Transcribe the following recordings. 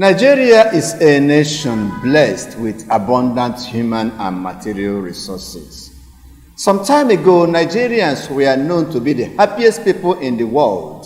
Nigeria is a nation blessed with abundant human and material resources. Some time ago, Nigerians were known to be the happiest people in the world,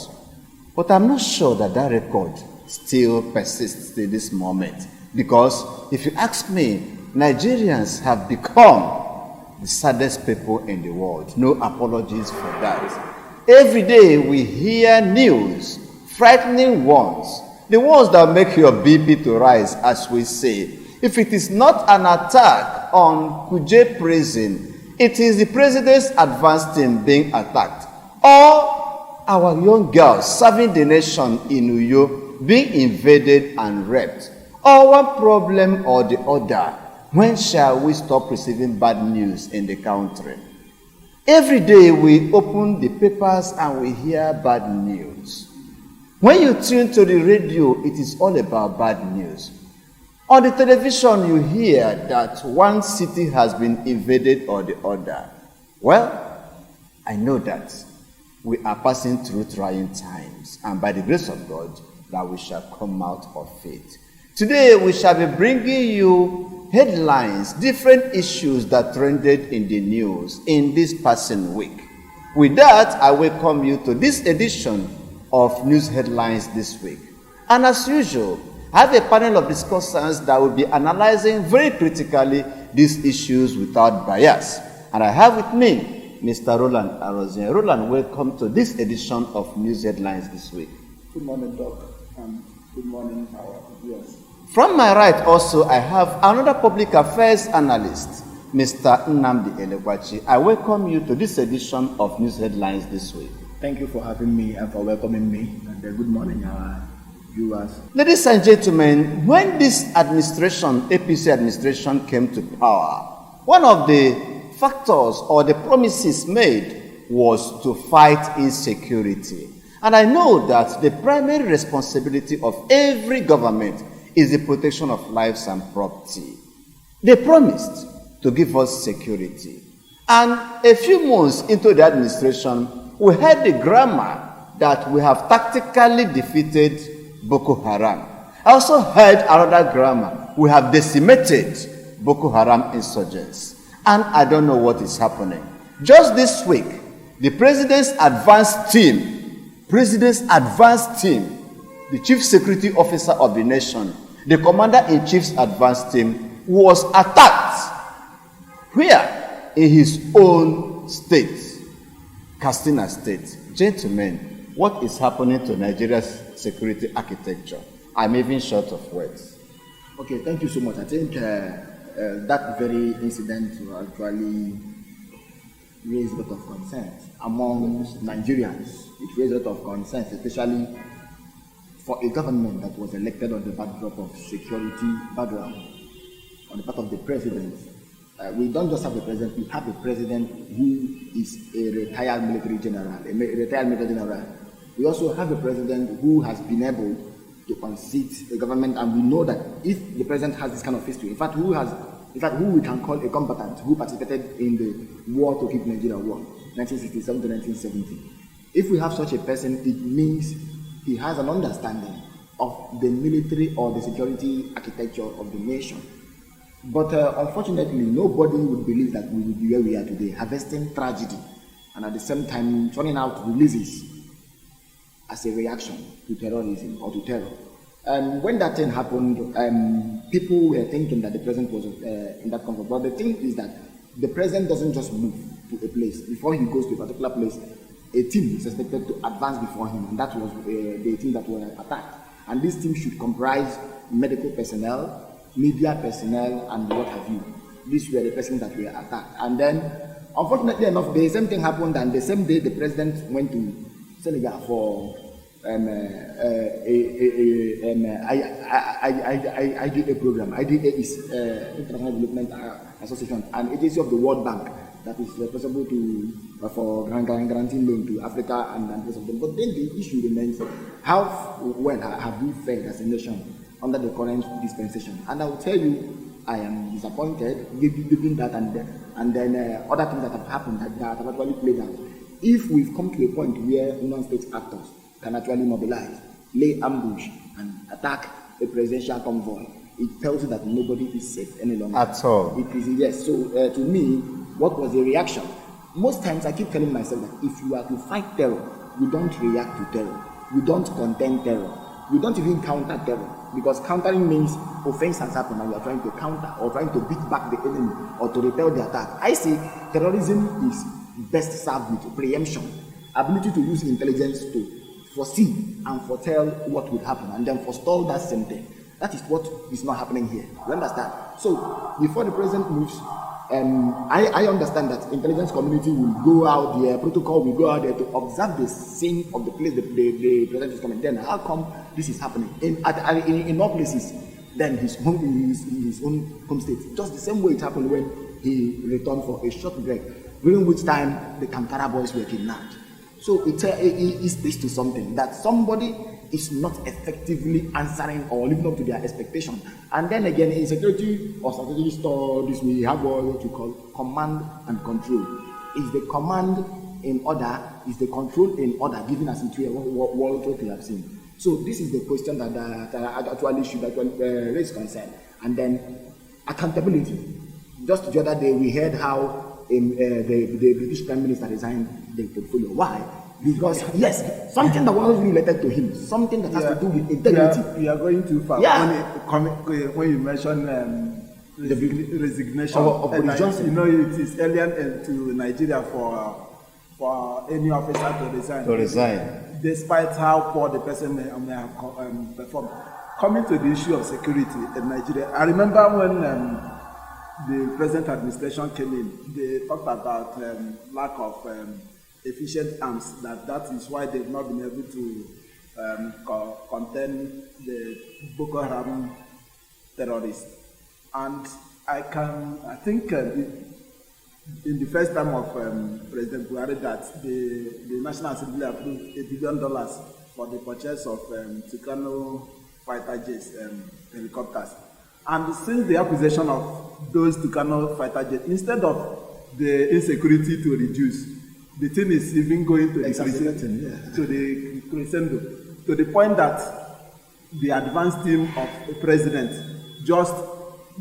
but I'm not sure that that record still persists to this moment, because if you ask me, Nigerians have become the saddest people in the world. No apologies for that. Every day we hear news, frightening ones, the ones that make your BP to rise, as we say. If it is not an attack on Kuje Prison, it is the president's advance team being attacked, or our young girls serving the nation in Uyo being invaded and raped, or one problem or the other. When shall we stop receiving bad news in the country? Every day we open the papers and we hear bad news. When you tune to the radio, it is all about bad news. On the television, you hear that one city has been invaded or the other. Well, I know that we are passing through trying times, and by the grace of God, that we shall come out of it. Today, we shall be bringing you headlines, different issues that trended in the news in this passing week. With that, I welcome you to this edition of News Headlines this week. And as usual, I have a panel of discussants that will be analyzing very critically these issues without bias. And I have with me Mr. Rowland Alozie. Rowland, welcome to this edition of News Headlines this week. Good morning, Doc, and good morning, our viewers. From my right also, I have another public affairs analyst, Mr. Nnamdi Elekwachi. I welcome you to this edition of News Headlines this week. Thank you for having me and for welcoming me. And good morning, our viewers. Ladies and gentlemen, when this administration, APC administration, came to power, one of the factors or the promises made was to fight insecurity. And I know that the primary responsibility of every government is the protection of lives and property. They promised to give us security. And a few months into the administration, we heard the grammar that we have tactically defeated Boko Haram. I also heard another grammar. We have decimated Boko Haram insurgents. And I don't know what is happening. Just this week, the president's advance team, the chief security officer of the nation, the commander-in-chief's advance team, was attacked. Where? In his own state. Katsina State. Gentlemen, what is happening to Nigeria's security architecture? I'm even short of words. Okay, thank you so much. I think that very incident will actually raise a lot of concerns among Nigerians. It raised a lot of concerns, especially for a government that was elected on the backdrop of security background on the part of the president. We don't just have a president, we have a president who is a retired military general. We also have a president who has been able to unseat the government, and we know that if the president has this kind of history, in fact, who we can call a combatant, who participated in the war to keep Nigeria warm, 1967 to 1970. If we have such a person, it means he has an understanding of the military or the security architecture of the nation. But unfortunately, nobody would believe that we would be where we are today, harvesting tragedy, and at the same time turning out releases as a reaction to terrorism or to terror. When that thing happened, people were thinking that the president was in that comfort. But the thing is that the president doesn't just move to a place. Before he goes to a particular place, a team is expected to advance before him, and that was the team that were attacked. And this team should comprise medical personnel, media personnel, and what have you. These were the persons that were attacked. And then, unfortunately enough, the same thing happened, and the same day the president went to Senegal for IDA program. IDA is International Development Association, an agency of the World Bank that is responsible for granting loan to Africa and the rest of them. But then the issue remains, how well have we fared as a nation under the current dispensation? And I will tell you, I am disappointed given that and then other things that have happened that have actually played out. If we've come to a point where non-state actors can actually mobilize, lay ambush, and attack a presidential convoy, it tells you that nobody is safe any longer. At all. It is, yes. So to me, what was the reaction? Most times I keep telling myself that if you are to fight terror, you don't react to terror. You don't contain terror. You don't even counter terror. Because countering means offense has happened and you are trying to counter or trying to beat back the enemy or to repel the attack. I say terrorism is best served with preemption, ability to use intelligence to foresee and foretell what would happen and then forestall that same thing. That is what is not happening here. You understand? So before the president moves, I understand that intelligence community will go out there, protocol will go out there to observe the scene of the place the president is coming. Then how come this is happening? In all places, then his own home state. Just the same way it happened when he returned for a short break, during which time the Kankara boys were kidnapped. So it speaks to something that somebody is not effectively answering or living up to their expectation. And then again, in security or strategy studies, we have what you call command and control. Is the command in order? Is the control in order? Given us into what we have seen. So this is the question that actually should raise concern. And then accountability. Just the other day, we heard how the British Prime Minister resigned the portfolio. Why? Because yes, something that was related to him, something that has to do with integrity. We are going too far. Yeah. When you mention the resignation of Johnson, you know, it is alien to Nigeria for any officer to resign. Despite how poor the person may have performed. Coming to the issue of security in Nigeria, I remember when the present administration came in, they talked about lack of efficient arms, that is why they've not been able to contain the Boko Haram terrorists. And I think in the first time of President Buhari that the National Assembly approved $1 billion for the purchase of Tucano fighter jets, helicopters. And since the acquisition of those Tucano fighter jets, instead of the insecurity to reduce, the thing is even going to the crescendo, to the point that the advanced team of the president, just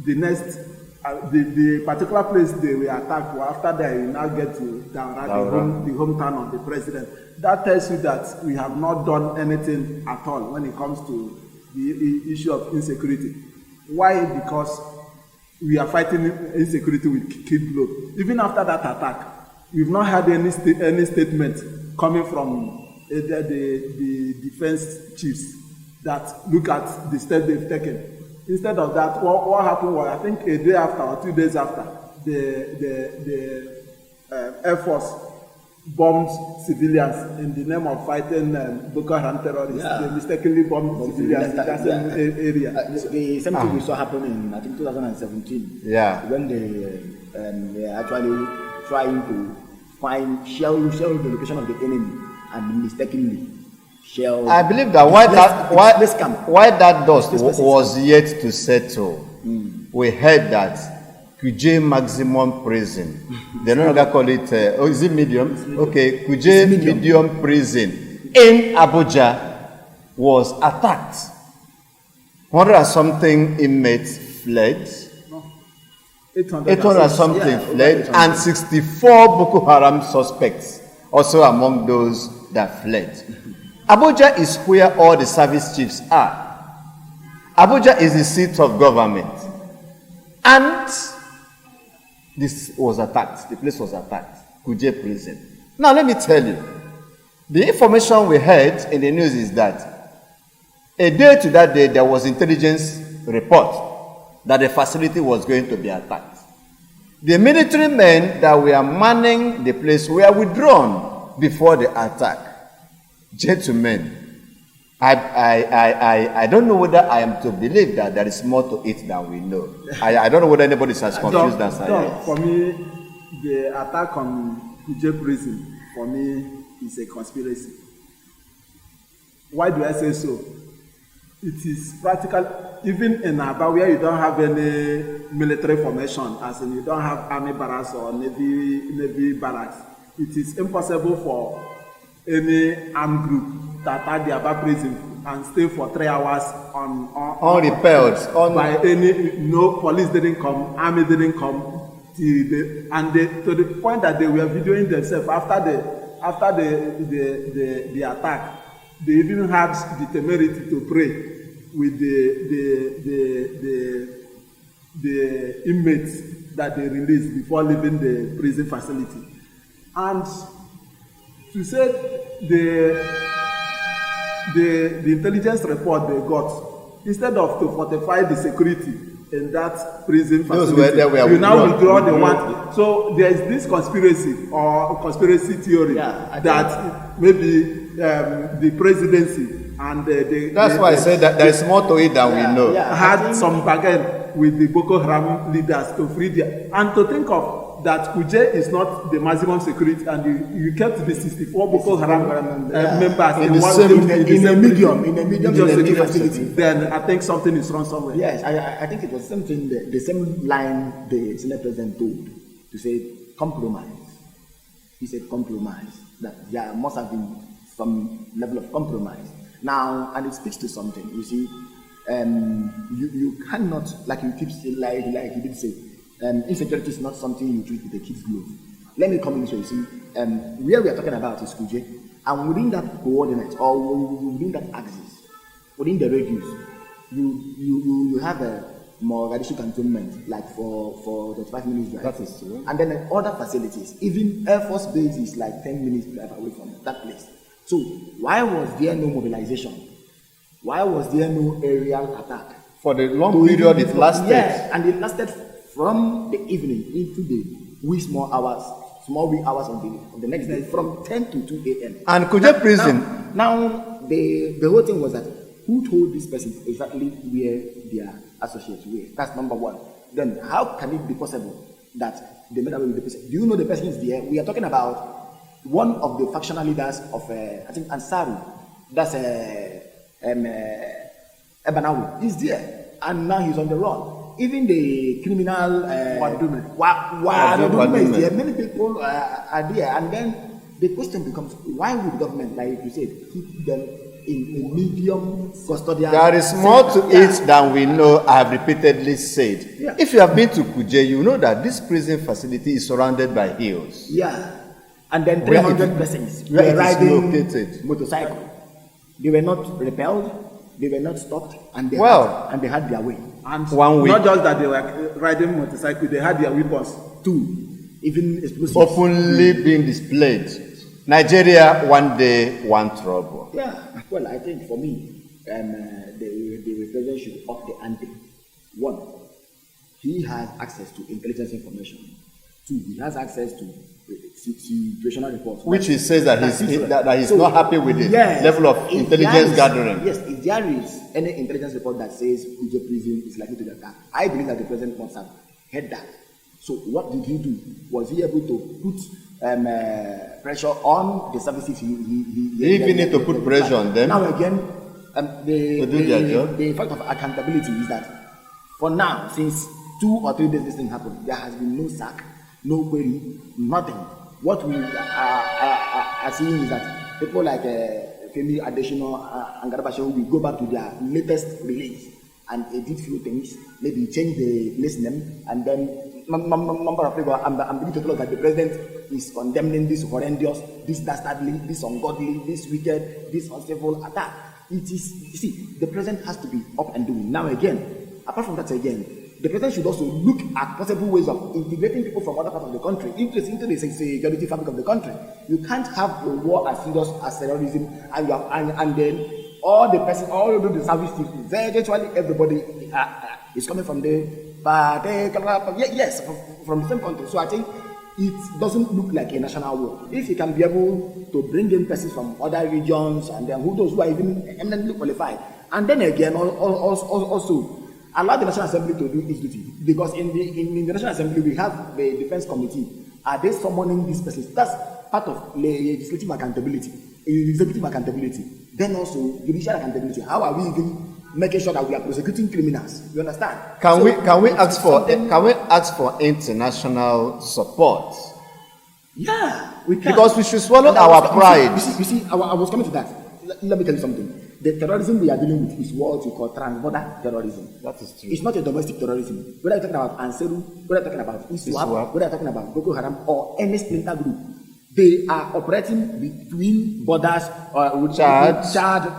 the next, the particular place they were attacked, well, after that you now get to Daura, the hometown of the president. That tells you that we have not done anything at all when it comes to the issue of insecurity. Why? Because we are fighting insecurity with kid blow. Even after that attack, we've not had any statement coming from the defense chiefs that look at the steps they've taken. Instead of that, what happened was, I think a day after or 2 days after, the Air Force bombed civilians in the name of fighting Boko Haram terrorists. Yeah. They mistakenly bombed civilians in that same area. The same thing we saw happen in, I think, 2017. Yeah. When they actually trying to shell the location of the enemy and mistakenly shell. I believe that why that dust was yet to settle. We heard that Kuje Maximum Prison, they no longer call it, is it medium? Okay, Kuje medium Prison in Abuja was attacked. 100 and something inmates fled. 800 something fled, and 64 Boko Haram suspects also among those that fled. Abuja is where all the service chiefs are. Abuja is the seat of government. And this was attacked. The place was attacked. Kuje Prison. Now let me tell you, the information we heard in the news is that a day to that day there was intelligence report that the facility was going to be attacked. The military men that were manning the place were withdrawn before the attack. Gentlemen, I don't know whether I am to believe that there is more to it than we know. I don't know whether anybody is as confused as I am. For me, the attack on Kuje Prison, for me, is a conspiracy. Why do I say so? It is practical, even in Aba, where you don't have any military formation, as in you don't have army barracks or navy barracks. It is impossible for any armed group to attack the Aba prison and stay for 3 hours unrepelled. By any, no police didn't come, army didn't come, to the point that they were videoing themselves after the attack. They even had the temerity to pray with the inmates that they released before leaving the prison facility. And to say the intelligence report they got, instead of to fortify the security in that prison facility, you now withdraw the one. So there is this conspiracy theory that maybe the presidency and that's why I said that there is more to it than we know. Had some bargain with the Boko Haram leaders to free their, and to think of that Kuje is not the maximum security, and you kept the 64 Boko Haram members in a medium security facility. Then I think something is wrong somewhere. Yes, I think it was something the same line the Senate president told, to say compromise. He said compromise, that there must have been some level of compromise. Now, and it speaks to something. You see, you cannot, like you keep saying, like you did say, insecurity is not something you treat with a kid's glove. Let me come in here. You see, where we are talking about is Kuje, and within that coordinate or within that axis, within the radius, you have a more Mogadishu cantonment, like for 35 minutes drive. That is true. And then other facilities, even Air Force base is like 10 minutes drive away from that place. So why was there no mobilization? Why was there no aerial attack? For the long period it lasted. Yes, and it lasted from the evening into the wee wee hours on the next day, from 10 to 2 a.m. And Kuje Prison. Now the whole thing was that who told this person exactly where their associates were? That's number one. Then how can it be possible that they made away with the person? Do you know the person is there? We are talking about one of the factional leaders of, I think, Ansaru. That's Ebanawi. He's there, and now he's on the run. Even the criminal Wadume is there. Many people are there, and then the question becomes: why would government, like you said, keep them in medium custodial? There is more to it than we know. I have repeatedly said. Yeah. If you have been to Kuje, you know that this prison facility is surrounded by hills. Yeah. And then 300 persons were riding motorcycle. They were not repelled, they were not stopped, and they had their way. And not just that they were riding motorcycle, they had their weapons too, even explosives. Openly being displayed. Nigeria, one day, one trouble. Yeah, well, I think for me, the president should up the ante. One, he has access to intelligence information. Two, he has access to situational reports, which he says that he's not happy with the level of intelligence gathering. Yes, if there is any intelligence report that says Kuje Prison is likely to be attacked, I believe that the president must have heard that. So what did he do? Was he able to put pressure on the services? He even need to put pressure on them. Now again, the fact of accountability is that for now, since 2 or 3 days this thing happened, there has been no sack, no query, nothing. What we are seeing is that people like Femi Adesina and Garabashe will go back to their latest release and edit few things, maybe change the place name, and then number of people. I'm beginning to feel that the president is condemning this horrendous, this dastardly, this ungodly, this wicked, this uncivil attack. It is, you see, the president has to be up and doing. Now again, apart from that again, the president should also look at possible ways of integrating people from other parts of the country into the security fabric of the country. You can't have a war as serious as terrorism, and then all the service chiefs, virtually everybody is coming from the from the same country. So I think it doesn't look like a national war. If you can be able to bring in persons from other regions, and then those who are even eminently qualified, and then again also allow the National Assembly to do its duty, because in the National Assembly we have the Defense Committee. Are they summoning these persons? That's part of legislative accountability, executive accountability, then also judicial accountability. How are we even making sure that we are prosecuting criminals? You understand? Can we ask for international support? Yeah, we can. Because we should swallow our pride. You see, I was coming to that. Let me tell you something. The terrorism we are dealing with is what we call transborder terrorism. That is true. It's not a domestic terrorism. Whether you're talking about Anseru, whether you're talking about ISWAP, whether you're talking about Boko Haram or any splinter group, they are operating between borders with Chad,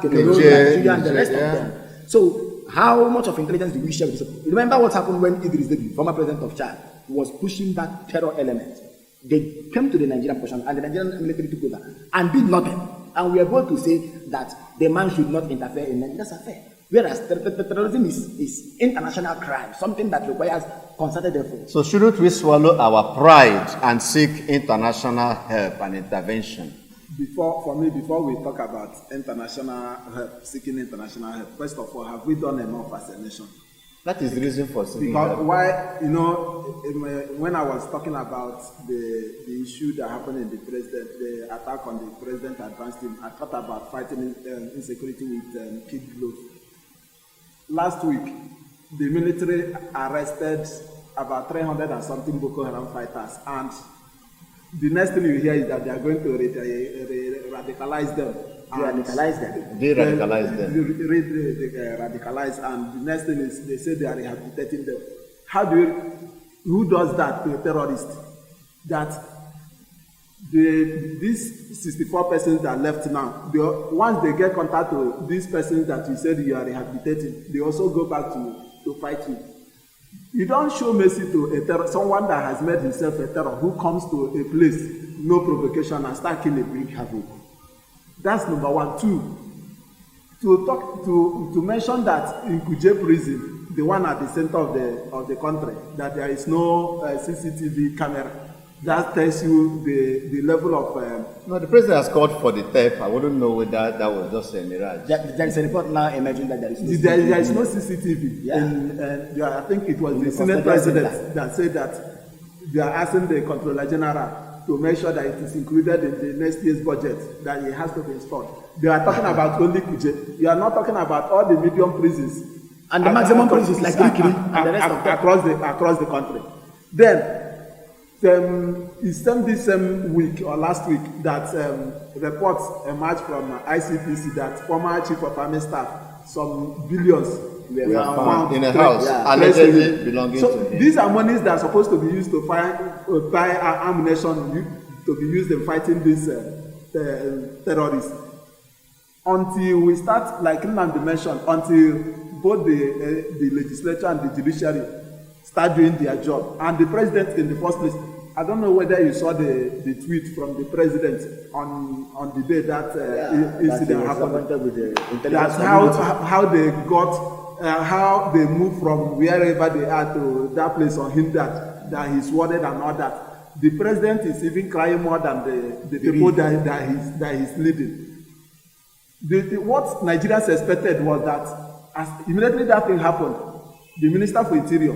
Cameroon, Nigeria, and the rest of them. So, how much of intelligence do we share with this? Remember what happened when Idris Deby, former president of Chad, was pushing that terror element. They came to the Nigerian portion and the Nigerian military took over and did nothing. And we are going to say that the man should not interfere in Nigeria's affair. Whereas terrorism is international crime, something that requires concerted effort. So shouldn't we swallow our pride and seek international help and intervention? Before we talk about international help, seeking international help, first of all, have we done enough as a nation? That is the reason for seeking because help. why, when I was talking about the issue that happened in the attack on the president advanced team, I thought about fighting insecurity with kid gloves. Last week, the military arrested about 300 and something Boko Haram fighters, and the next thing you hear is that they are going to radicalize them. De-radicalize them. Radicalize, and the next thing is they say they are rehabilitating them. Who does that to a terrorist? That these 64 persons that left now, once they get contact to these persons that you said you are rehabilitating, they also go back to fight you. You don't show mercy to someone that has made himself a terror who comes to a place, no provocation, and start killing, bring havoc. That's number one. Two, to mention that in Kuje Prison, the one at the center of the country, that there is no CCTV camera. That tells you the level of... No, the president has called for the theft. I wouldn't know whether that was just a mirage. There is a report now emerging that there is no CCTV. There is no CCTV. Yeah. I think it was the Senate president that said that they are asking the Controller General to make sure that it is included in the next year's budget, that it has to be installed. They are talking about only Kuje. You are not talking about all the medium prisons. And the maximum prisons like Kirikiri and the rest of them. Across the country. Then, it same this same week or last week that reports emerged from ICPC that former chief of army staff, some billions were found in a house allegedly belonging to him. These are monies that are supposed to be used to buy ammunition to be used in fighting these terrorists. Until we start, like Nnamdi mentioned, until both the legislature and the judiciary start doing their job, and the president in the first place. I don't know whether you saw the tweet from the president on the day that incident happened. That's how they got, how they moved from wherever they are to that place unhindered, that he's wanted and all that. The president is even crying more than the people that he's leading. What Nigerians expected was that as immediately that thing happened, the Minister for Interior,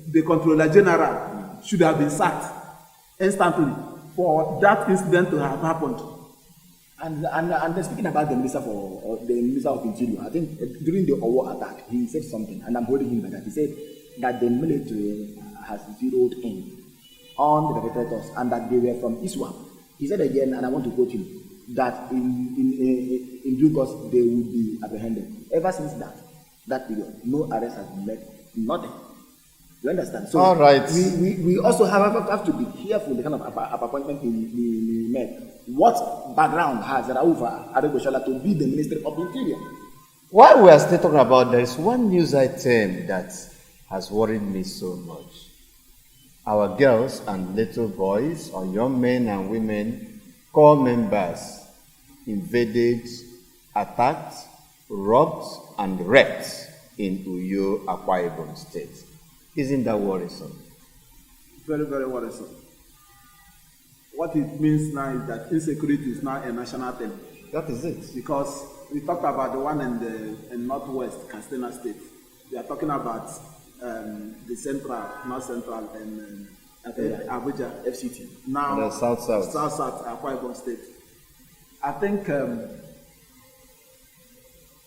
the Controller General, should have been sacked instantly for that incident to have happened. And speaking about the Minister of Interior, I think during the Owo attack, he said something, and I'm holding him by that. He said that the military has zeroed in on the perpetrators and that they were from ISWAP. He said again, and I want to quote him, that in due course they would be apprehended. Ever since that period, no arrest has been made, nothing. You understand? So all right. We also have to be careful the kind of appointment we make. What background has Raufa Aregoshala to be the Minister of Interior? While we are still talking about, there is one news item that has worried me so much. Our girls and little boys, or young men and women, corps members, invaded, attacked, robbed, and raped in Uyo, Akwa Ibom State. Isn't that worrisome? Very, very worrisome. What it means now is that insecurity is now a national thing. That is it. Because we talked about the one in northwest Katsina State. We are talking about the central, north central, and Abuja, FCT. Now, the south, Akwa Ibom State. I think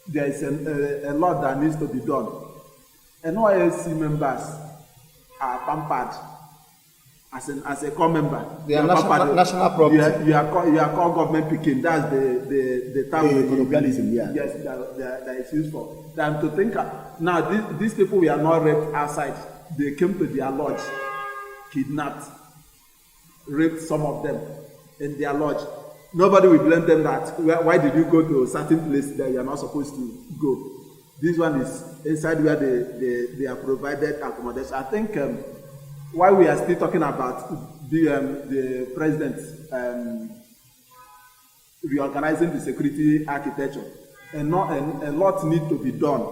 there is a lot that needs to be done. NYSC members are pampered as a core member. They are national property. You are called government picking. That's the term. Colloquialism, yeah. Yes, that is used for. Then to think now these people were not raped outside. They came to their lodge, kidnapped, raped some of them in their lodge. Nobody will blame them that why did you go to a certain place that you are not supposed to go. This one is inside where they are provided accommodation. I think while we are still talking about the president reorganizing the security architecture, and a lot need to be done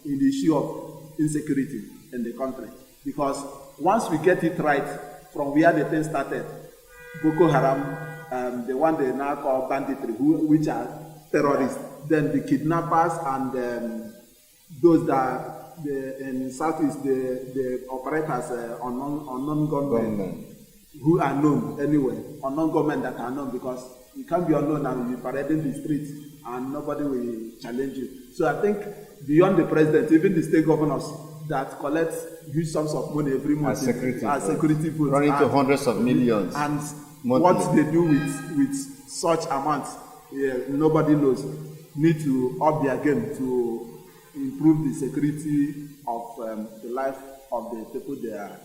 in the issue of insecurity in the country. Because once we get it right from where the thing started, Boko Haram, the one they now call banditry, which are terrorists, then the kidnappers and those that in Southeast, the operators unknown gunmen who are known anyway, unknown gunmen that are known, because you can't be unknown and you'll be parading the streets and nobody will challenge you. So I think beyond the president, even the state governors that collect huge sums of money every month as security votes, running to hundreds of millions, and monthly. What they do with such amounts, nobody knows. Need to up their game to improve the security of the life of the people they are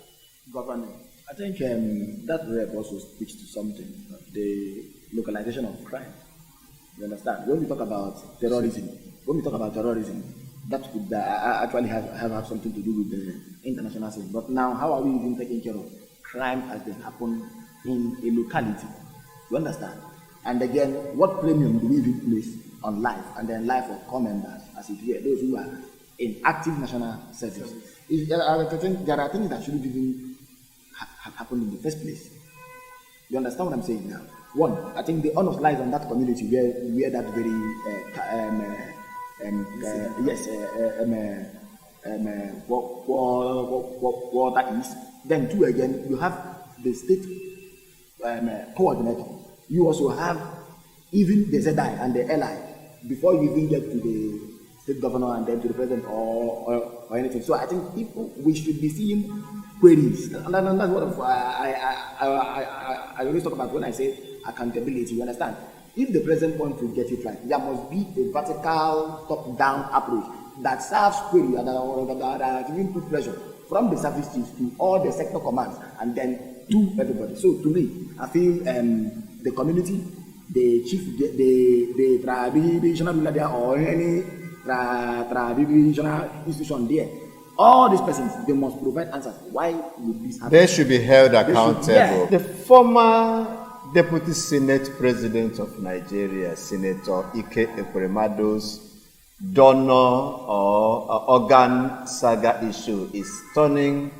governing. I think that rep also speaks to something, the localization of crime. You understand? When we talk about terrorism, that could actually have something to do with the international system. But now, how are we even taking care of crime as they happen in a locality? You understand? And again, what premium do we even place on life, and then life of core members, as it were, those who are in active national service? There are things that shouldn't even have happened in the first place. You understand what I'm saying now? One, I think the onus lies on that community where that very water is. Then two, again, you have the state coordinator. You also have even the ZI and the LI before you even get to the state governor and then to the president or anything. So I think we should be seeing queries, and that's what I always talk about when I say accountability. You understand? If the president wants to get it right, there must be a vertical top-down approach that serves query that even put pressure from the service chiefs to all the sector commands and then to everybody. So to me, I feel the community, the chief, the traditional leader or any traditional institution there, all these persons, they must provide answers. Why would this happen? They should be held accountable. The former Deputy Senate President of Nigeria, Senator Ike Ekwerimadu's donor or organ saga issue is having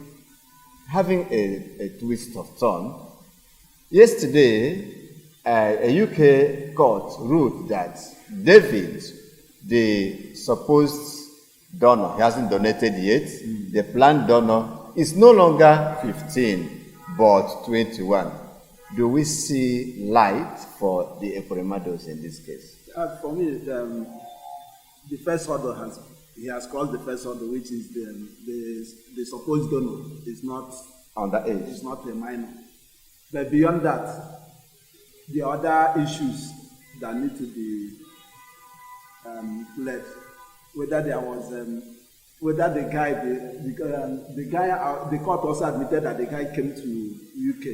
a twist of turn. Yesterday, a UK court ruled that David, the supposed donor, he hasn't donated yet, the planned donor is no longer 15 but 21. Do we see light for the Ekwerimadus in this case? For me, the first order he has called the first order, which is the supposed donor is not underage. It's not a minor. But beyond that, the other issues that need to be led, whether there was whether the guy the court also admitted that the guy came to UK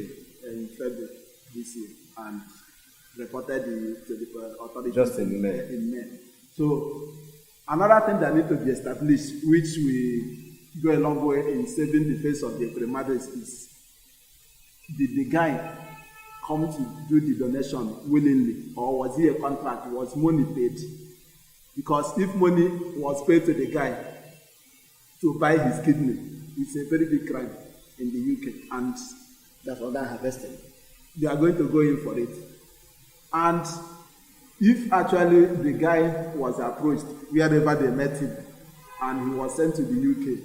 in February this year and reported to the authorities just in May. So another thing that needs to be established, which we go a long way in saving the face of the Ekweremadu, is did the guy come to do the donation willingly, or was he a contract? Was money paid? Because if money was paid to the guy to buy his kidney, it's a very big crime in the UK, and that's organ harvesting. They are going to go in for it. And if actually the guy was approached wherever they met him, and he was sent to the UK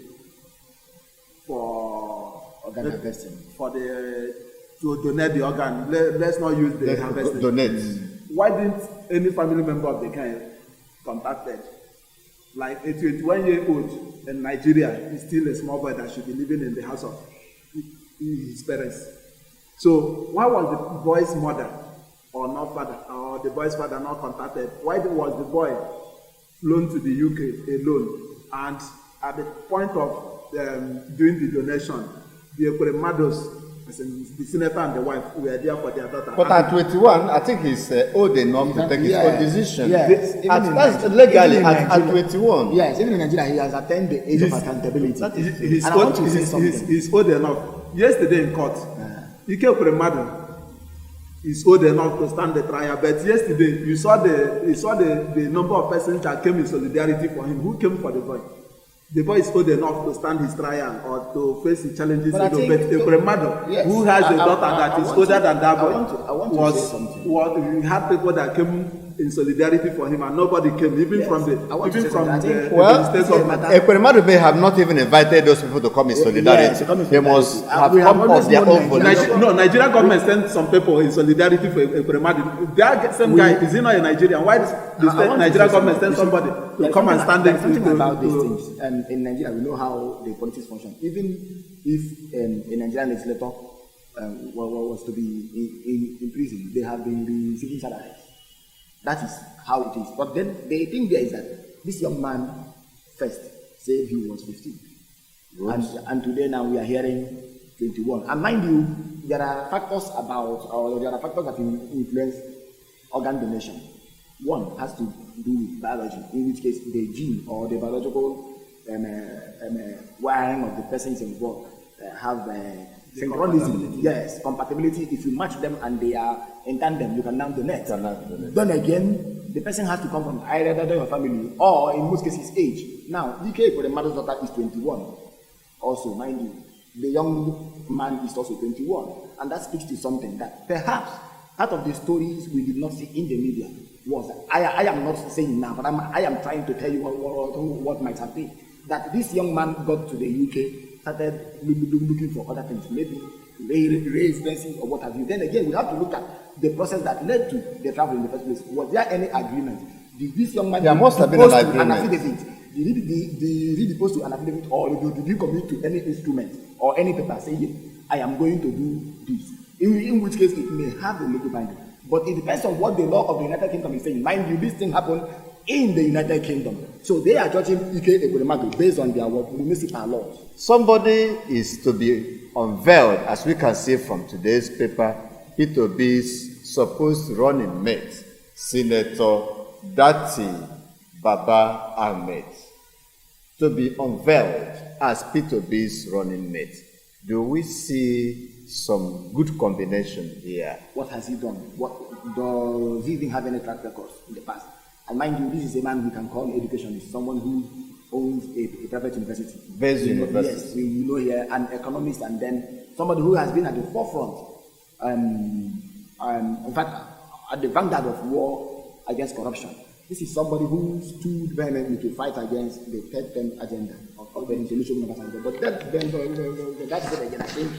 for organ harvesting, to donate the organ, let's not use the harvesting. Donate. Why didn't any family member of the guy contacted? Like a 21-year-old in Nigeria is still a small boy that should be living in the house of his parents. So why was the boy's mother or not father or the boy's father not contacted? Why was the boy flown to the UK alone? And at the point of doing the donation, the Ekweremadus, as in the senator and the wife, were there for their daughter. But at 21, I think he's old enough to take his own decision. Yes, That's legally at 21. Yes, even in Nigeria, he has attained the age of accountability. He's old enough. Yesterday in court, Ike Ekweremadu is old enough to stand the trial. But yesterday, you saw the number of persons that came in solidarity for him. Who came for the boy? The boy is old enough to stand his trial or to face the challenges. But Ekweremadu, who has a daughter that is older than that boy, we had people that came in solidarity for him, and nobody came, even from the state government. Ekweremadu may have not even invited those people to come in solidarity. They must have come of their own volition. No, Nigerian government sent some people in solidarity for Ekweremadu. That same guy, is he not a Nigerian? Why does the Nigerian government send somebody to come and stand in? Something about these things. In Nigeria, we know how the politics function. Even if a Nigerian legislator was to be in prison, they have been receiving salaries. That is how it is. But then the thing there is that this young man first said he was 15. And today now we are hearing 21. And mind you, there are factors that influence organ donation. One has to do with biology, in which case the gene or the biological wiring of the persons involved have synchronism. Yes, compatibility. If you match them and they are in tandem, you can now donate. Then again, the person has to come from either your family or, in most cases, age. Now, Ike Ekwerimadu's daughter is 21. Also, mind you, the young man is also 21, and that speaks to something that perhaps part of the stories we did not see in the media was. I am not saying now, but I am trying to tell you what might have been. That this young man got to the UK, started looking for other things, maybe raise fencing or what have you. Then again, we have to look at the process that led to the travel in the first place. Was there any agreement? Did this young man must have been an agreement. Did he post to an affidavit, or did he commit to any instrument or any paper saying, I am going to do this? In which case, it may have a legal binding. But it depends on what the law of the United Kingdom is saying. Mind you, this thing happened in the United Kingdom. So they are judging Ike Ekweremadu based on their municipal laws. Somebody is to be unveiled, as we can see from today's paper, Peter Obi's supposed running mate, Senator Dati Baba Ahmed, to be unveiled as Peter Obi's running mate. Do we see some good combination here? What has he done? Does he even have any track records in the past? And mind you, this is a man we can call an educationist, someone who owns a private university. Best university. Yes, we know here, an economist, and then somebody who has been at the forefront, in fact, at the vanguard of war against corruption. This is somebody who stood vehemently to fight against the third term agenda of the solution of agenda. But that's it again. I think,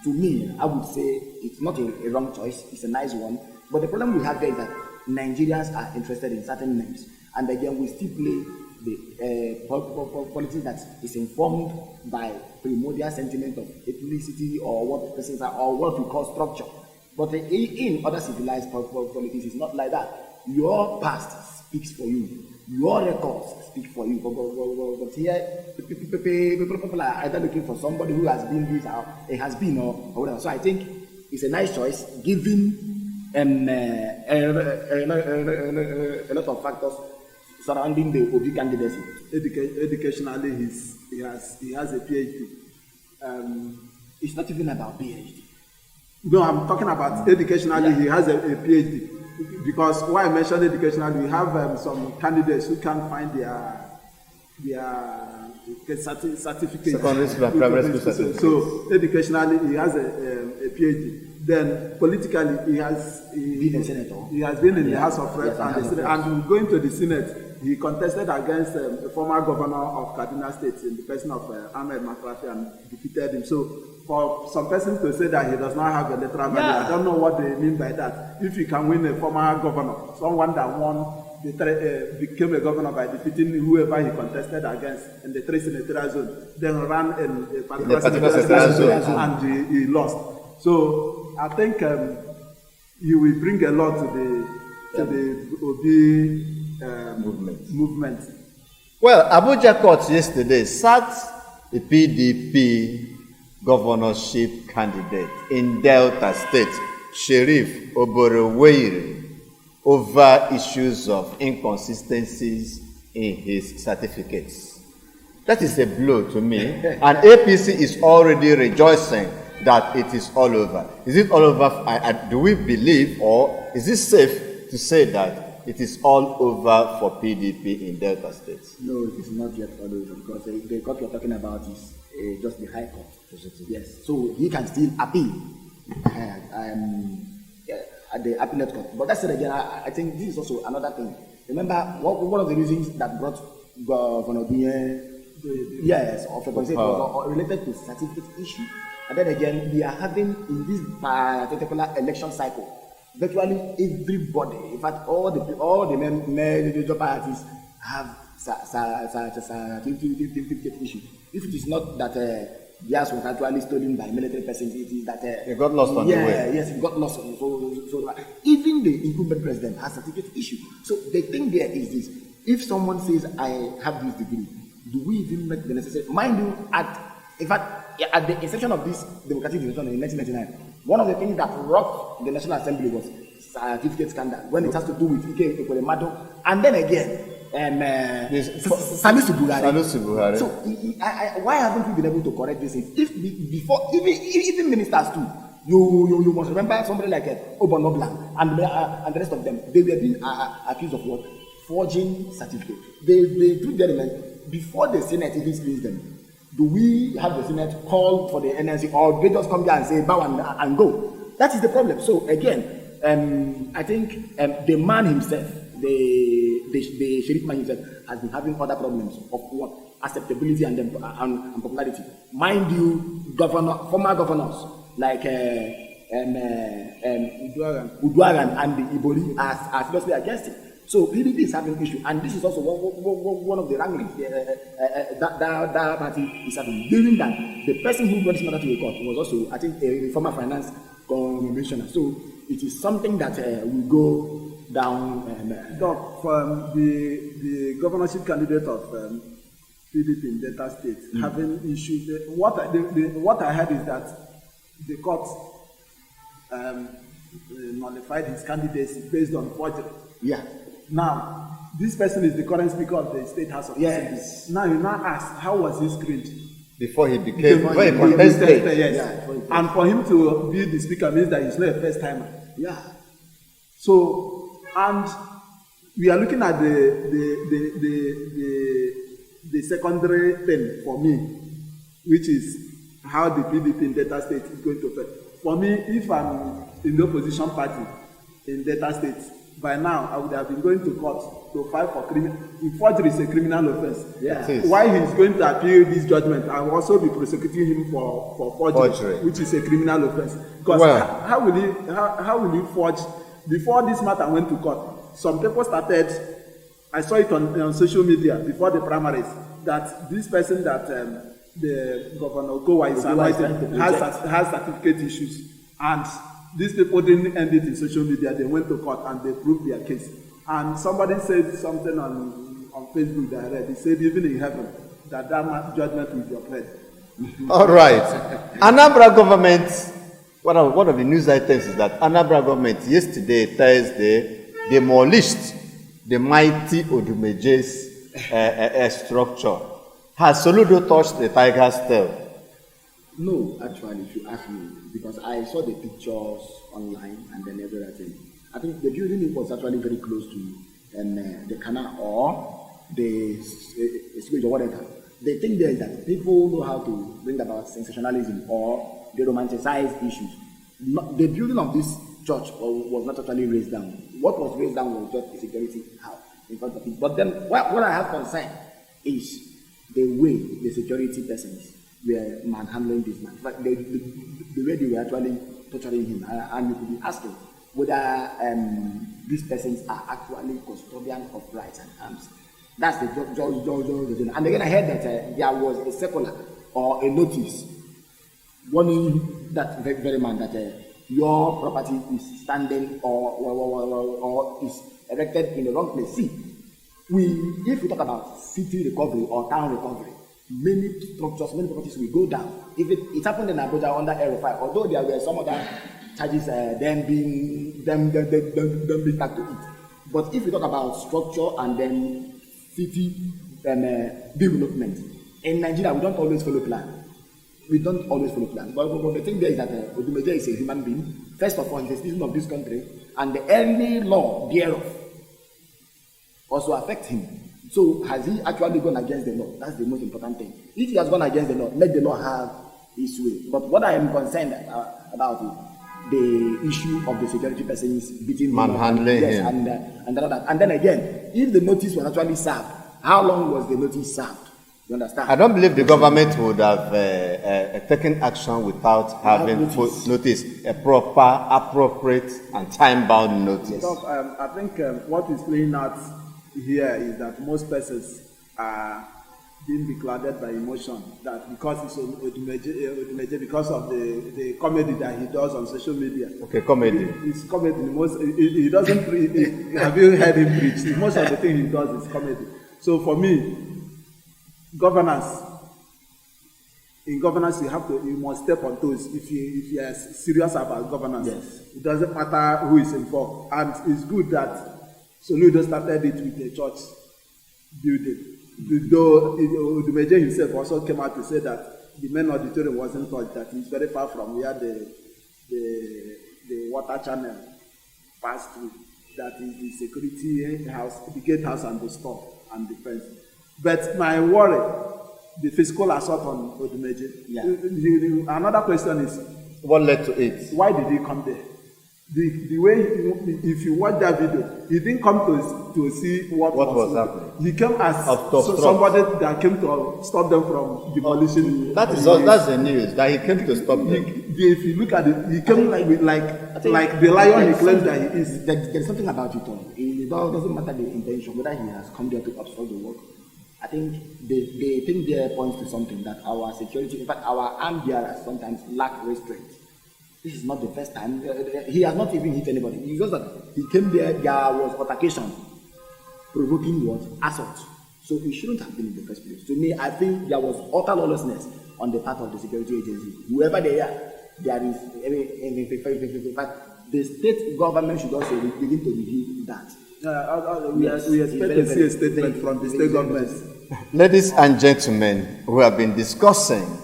to me, I would say it's not a wrong choice. It's a nice one. But the problem we have there is that Nigerians are interested in certain names, and again, we still play the politics that is informed by primordial sentiment of ethnicity or what persons are, or what we call structure. But in other civilized politics, it's not like that. Your past speaks for you. Your records speak for you. But here, people are either looking for somebody who has been this, or it has been, or whatever. So I think it's a nice choice, given a lot of factors surrounding the Obi candidacy. Educationally, he has a PhD. It's not even about PhD. No, I'm talking about educationally. He has a PhD. Because why I mentioned educationally, we have some candidates who can't find their certificate. Secondary school and primary school certificate. So educationally, he has a PhD. Then politically, he has been a senator. He has been in the House of Reps and going to the Senate. He contested against a former governor of Katsina State in the person of Ahmed Makrafi and defeated him. So for some persons to say that he does not have a electoral value, I don't know what they mean by that. If you can win a former governor, someone that won, became a governor by defeating whoever he contested against in the 3 senatorial zone, then ran in a particular senatorial zone and he lost. So I think you will bring a lot to the Obi movement. Well, Abuja court yesterday sacked the PDP governorship candidate in Delta State, Sheriff Oborowere, over issues of inconsistencies in his certificates. That is a blow to me. And APC is already rejoicing that it is all over. Is it all over? Do we believe, or is it safe to say that it is all over for PDP in Delta State? No, it is not yet all over, because the court you're talking about is just the High Court. Yes, so he can still appeal at the appellate court. But that's it again. I think this is also another thing. Remember, one of the reasons that brought Governor Obi, yes, of a concept was related to certificate issue. And then again, we are having in this particular election cycle, virtually everybody, in fact, all the major parties have certificate issue. If it is not that theirs was actually stolen by military persons, it is that it got lost on the way. Yes, it got lost. So even the incumbent president has certificate issue. So the thing there is this: if someone says, "I have this degree," do we even make the necessary? Mind you, at the inception of this democratic division in 1999, one of the things that rocked the National Assembly was certificate scandal when it has to do with Ike Ekweremadu, and then again Sanusi Buhari. So why haven't we been able to correct this? If before even ministers too, you must remember somebody like Obon Oblang and the rest of them, they were being accused of what? Forging certificates. They took judgment before the Senate even screens them. Do we have the Senate call for the NLC, or they just come there and say bow and go? That is the problem. So again, I think the man himself, the sheriff man himself, has been having other problems of what? Acceptability and popularity. Mind you, former governors like Uduagan and the Iboli are seriously against it. So PDP is having an issue, and this is also one of the wranglings that party is having. During that, the person who brought this matter to the court was also, I think, a former finance commissioner. So it is something that will go down. Doc, from the governorship candidate of PDP in Delta State having issues, what I heard is that the court nullified his candidacy based on forgery. Yeah. Now, this person is the current speaker of the State House of Assembly. Now, you now ask, how was he screened? Before he became contested. Yes. Yeah, and for him to be the speaker means that he's not a first timer. Yeah. So, and we are looking at the secondary thing for me, which is how the PDP in Delta State is going to affect. For me, if I'm in the opposition party in Delta State, by now I would have been going to court to file for criminal. If forgery is a criminal offense, why he's going to appeal this judgment, I will also be prosecuting him for forgery, which is a criminal offense. Because how will he forge? Before this matter went to court, some people started. I saw it on social media before the primaries that this person that the Governor Okowa is anointed has certificate issues, and these people didn't end it in social media. They went to court and they proved their case. And somebody said something on Facebook that I read. He said even in heaven that judgment will be upheld. All right. Anambra government, one of the news items is that Anambra government yesterday, Thursday, demolished the mighty Odumeje's structure. Has Soludo touched the tiger's tail? No, actually, if you ask me, because I saw the pictures online and then everything. I think the building was actually very close to the canal or the sewage or whatever. The thing there is that people know how to bring about sensationalism or they romanticize issues. The building of this church was not totally raised down. What was raised down was just a security house in front of it. But then what I have concern is the way the security persons were manhandling this man. But the way they were actually torturing him, and you could be asking whether these persons are actually custodians of rights and arms. That's the judge. And again, I heard that there was a circular or a notice warning that very man that your property is standing or is erected in the wrong place. See, if we talk about city recovery or town recovery, many structures, many properties will go down. If it happened in Abuja under Aero 5, although there were some other charges them being tagged to it. But if we talk about structure and then city development, in Nigeria we don't always follow plan. But the thing there is that Odumeje is a human being. First of all, he's a citizen of this country, and the early law thereof also affects him. So has he actually gone against the law? That's the most important thing. If he has gone against the law, let the law have its way. But what I am concerned about is the issue of the security persons beating manhandling him. And that. And then again, if the notice was actually served, how long was the notice served? You understand? I don't believe the government would have taken action without having notice, a proper, appropriate, and time-bound notice. So, I think what is playing out here is that most persons are being beclouded by emotion, that because it's Odumeje, because of the comedy that he does on social media. Okay, comedy. It's comedy. He doesn't preach. Have you heard him preach? Most of the thing he does is comedy. So for me, in governance you must step on toes if you are serious about governance. Yes. It doesn't matter who is involved, and it's good that Soludo started it with the church building. Though Odumeje himself also came out to say that the main auditorium wasn't touched, that it's very far from where the water channel passed through, that is the security house, the gate house and the store and the fence. But my worry, the physical assault on Odumeje. Yeah. Another question is, what led to it? Why did he come there? The way, if you watch that video, he didn't come to see what was happening. He came as somebody that came to stop them from demolishing. That's the news, that he came to stop them. If you look at it, he came like the lion he claims that he is. There's something about it all. It doesn't matter the intention, whether he has come there to obstruct the work. I think the thing there points to something, that our security, in fact, our armed bearers sometimes lack restraint. This is not the first time. He has not even hit anybody. It's just that he came there was altercation, provoking what? Assault. So he shouldn't have been in the first place. To me, I think there was utter lawlessness on the part of the security agency. Whoever they are, there is, in fact, the state government should also begin to review that. We expect to see a statement from the state government. Ladies and gentlemen, we have been discussing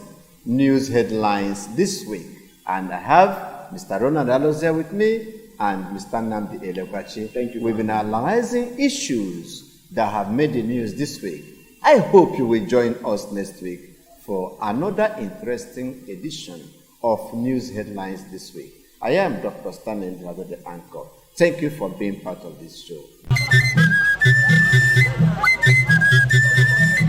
news headlines this week, and I have Mr. Rowland Alozie with me and Mr. Nnamdi Elekwachi. Thank you. We've been analyzing issues that have made the news this week. I hope you will join us next week for another interesting edition of News Headlines This Week. I am Dr. Stanley Nduagu, the anchor. Thank you for being part of this show.